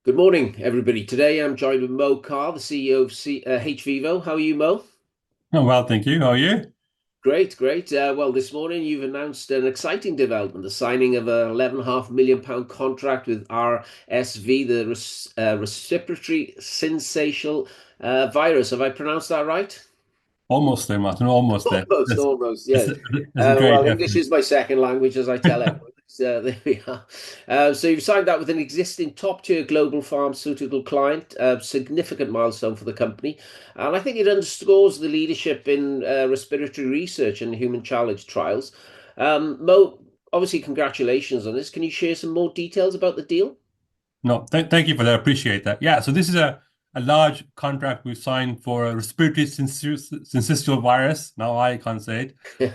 Good morning, everybody. Today I'm joined with Mo Khan, the CEO of hVIVO. How are you, Mo? Oh, well, thank you. How are you? Great, great. Well, this morning you've announced an exciting development, the signing of a £11.5 million contract with RSV, the respiratory syncytial virus. Have I pronounced that right? Almost there, Martin. Almost there. Almost, That's, almost, that's, yes. a, that's a great Well, English effort. is my second language, as I tell everyone. There we are. So you've signed that with an existing top-tier global pharmaceutical client, a significant milestone for the company, and I think it underscores the leadership in respiratory research and human challenge trials. Mo, obviously, congratulations on this. Can you share some more details about the deal? No, thank you for that. I appreciate that. Yeah, so this is a large contract we've signed for a respiratory syncytial virus. Now I can't say it.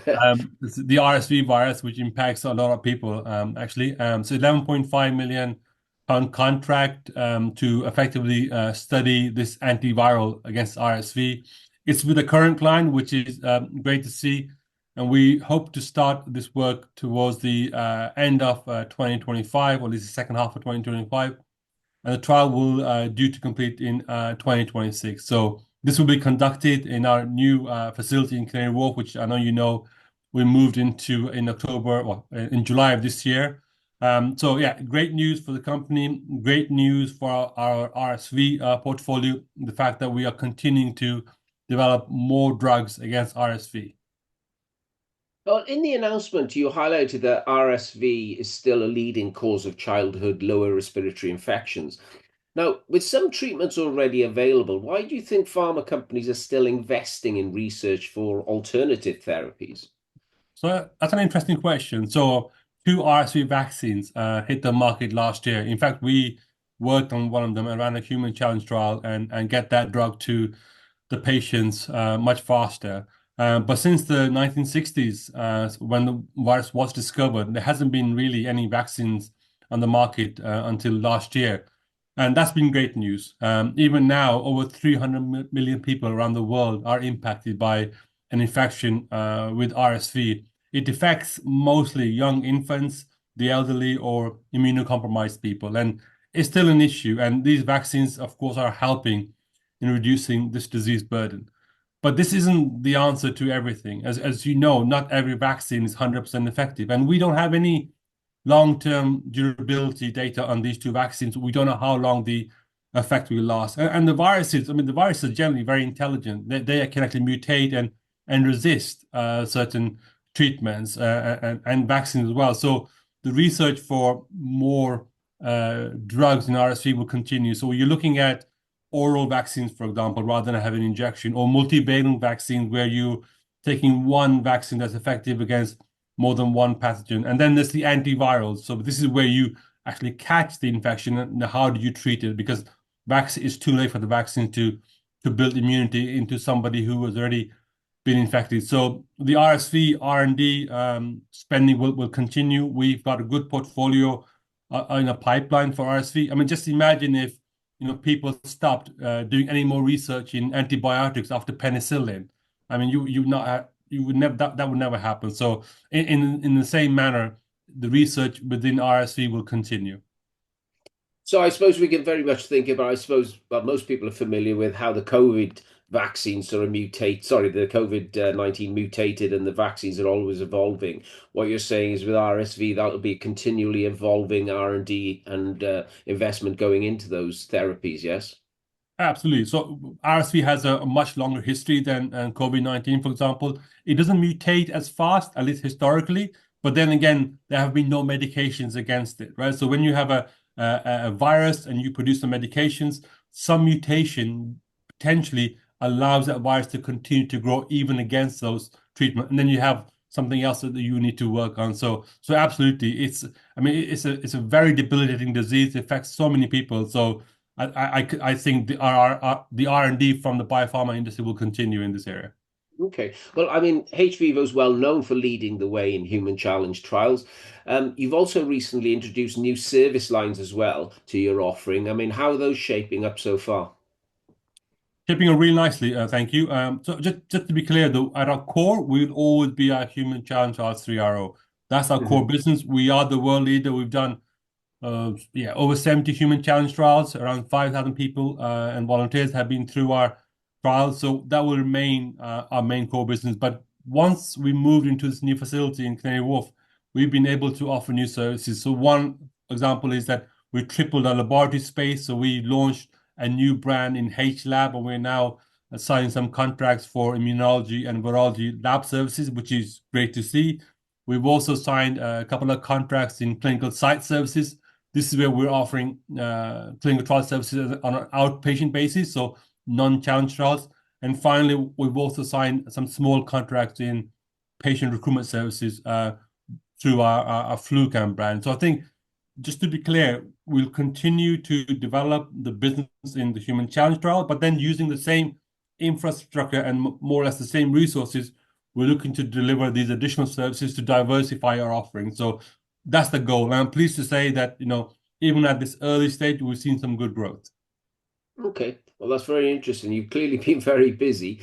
It's the RSV virus, which impacts a lot of people, actually. So 11.5 million pound contract to effectively study this antiviral against RSV. It's with the current client, which is great to see. And we hope to start this work towards the end of 2025, or at least the second half of 2025. And the trial will due to complete in 2026. So this will be conducted in our new facility in Canary Wharf, which I know you know we moved into in October or in July of this year. So yeah, great news for the company, great news for our RSV portfolio, the fact that we are continuing to develop more drugs against RSV. Well, in the announcement, you highlighted that RSV is still a leading cause of childhood lower respiratory infections. Now, with some treatments already available, why do you think pharma companies are still investing in research for alternative therapies? So that's an interesting question. So two RSV vaccines hit the market last year. In fact, we worked on one of them and ran a human challenge trial and get that drug to the patients much faster. But since the 1960s, when the virus was discovered, there hasn't been really any vaccines on the market until last year. And that's been great news. Even now, over 300 million people around the world are impacted by an infection with RSV. It affects mostly young infants, the elderly, or immunocompromised people. And it's still an issue. And these vaccines, of course, are helping in reducing this disease burden. But this isn't the answer to everything. As you know, not every vaccine is 100% effective. And we don't have any long-term durability data on these two vaccines. We don't know how long the effect will last. And the viruses, I mean, the viruses are generally very intelligent. They can actually mutate and resist certain treatments and vaccines as well. So the research for more drugs in RSV will continue. So you're looking at oral vaccines, for example, rather than having injection, or multivalent vaccines where you're taking one vaccine that's effective against more than one pathogen. And then there's the antivirals. So this is where you actually catch the infection and how do you treat it? Because vaccine is too late for the vaccine to build immunity into somebody who has already been infected. So the RSV R&D spending will continue. We've got a good portfolio in a pipeline for RSV. I mean, just imagine if people stopped doing any more research in antibiotics after penicillin. I mean, you would never that would never happen. So in the same manner, the research within RSV will continue. So I suppose we can very much think about, I suppose, well, most people are familiar with how the COVID vaccines sort of mutate. Sorry, the COVID-19 mutated and the vaccines are always evolving. What you're saying is with RSV, that'll be continually evolving R&D and investment going into those therapies, yes? Absolutely. So RSV has a much longer history than COVID-19, for example. It doesn't mutate as fast, at least historically. But then again, there have been no medications against it, right? So when you have a virus and you produce the medications, some mutation potentially allows that virus to continue to grow even against those treatment. And then you have something else that you need to work on. So absolutely, I mean, it's a very debilitating disease. It affects so many people. So I think the R&D from the biopharma industry will continue in this area. Okay. Well, I mean, hVIVO is well known for leading the way in human challenge trials. You've also recently introduced new service lines as well to your offering. I mean, how are those shaping up so far? Shaping up really nicely, thank you. So just to be clear, though, at our core, we will always be a human challenge trials 3RO. That's our core Mhm. business. We are the world leader. We've done over 70 human challenge trials. Around 5,000 people and volunteers have been through our trials. So that will remain our main core business. But once we moved into this new facility in Canary Wharf, we've been able to offer new services. So one example is that we tripled our laboratory space. So we launched a new brand in H Lab, and we're now signing some contracts for immunology and virology lab services, which is great to see. We've also signed a couple of contracts in clinical site services. This is where we're offering clinical trial services on an outpatient basis, so non-challenge trials. And finally, we've also signed some small contracts in patient recruitment services through our FluCamp brand. So I think, just to be clear, we'll continue to develop the business in the human challenge trial, but then using the same infrastructure and more or less the same resources, we're looking to deliver these additional services to diversify our offerings. So that's the goal. And I'm pleased to say that, even at this early stage, we've seen some good growth. Okay, well, that's very interesting. You've clearly been very busy.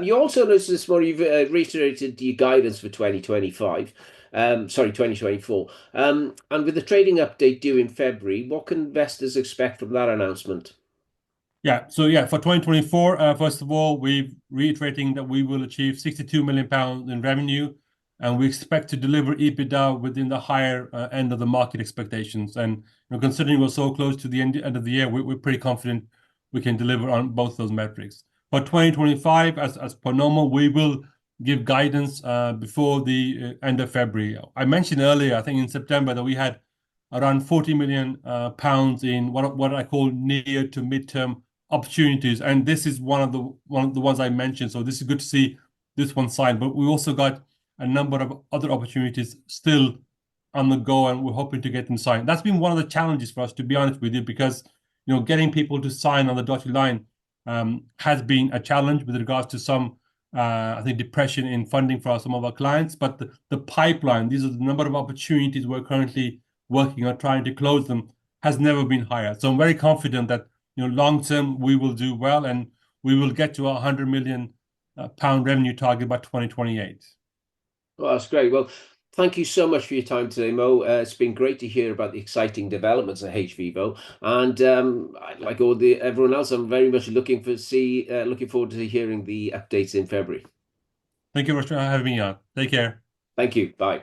You also noticed this morning you've reiterated your guidance for 2025. Sorry, 2024. And with the trading update due in February, what can investors expect from that announcement? Yeah, so for 2024, first of all, we're reiterating that we will achieve 62 million pounds in revenue, and we expect to deliver EBITDA within the higher end of the market expectations. And considering we're so close to the end of the year, we're pretty confident we can deliver on both those metrics. For 2025, as per normal, we will give guidance before the end of February. I mentioned earlier, I think in September, that we had around 40 million pounds in what I call near to midterm opportunities, and this is one of the ones I mentioned. So this is good to see this one signed, but we also got a number of other opportunities still on the go, and we're hoping to get them signed. That's been one of the challenges for us, to be honest with you, because getting people to sign on the dotted line has been a challenge with regards to some I think depression in funding for some of our clients. But the pipeline, these are the number of opportunities we're currently working on trying to close them, has never been higher. So I'm very confident that long term we will do well, and we will get to a 100 million pound revenue target by 2028. Well, that's great. Well, thank you so much for your time today, Mo. It's been great to hear about the exciting developments at hVIVO, and like everyone else, I'm very much looking forward to hearing the updates in February. Thank you very much for having me on. Take care. Thank you. Bye.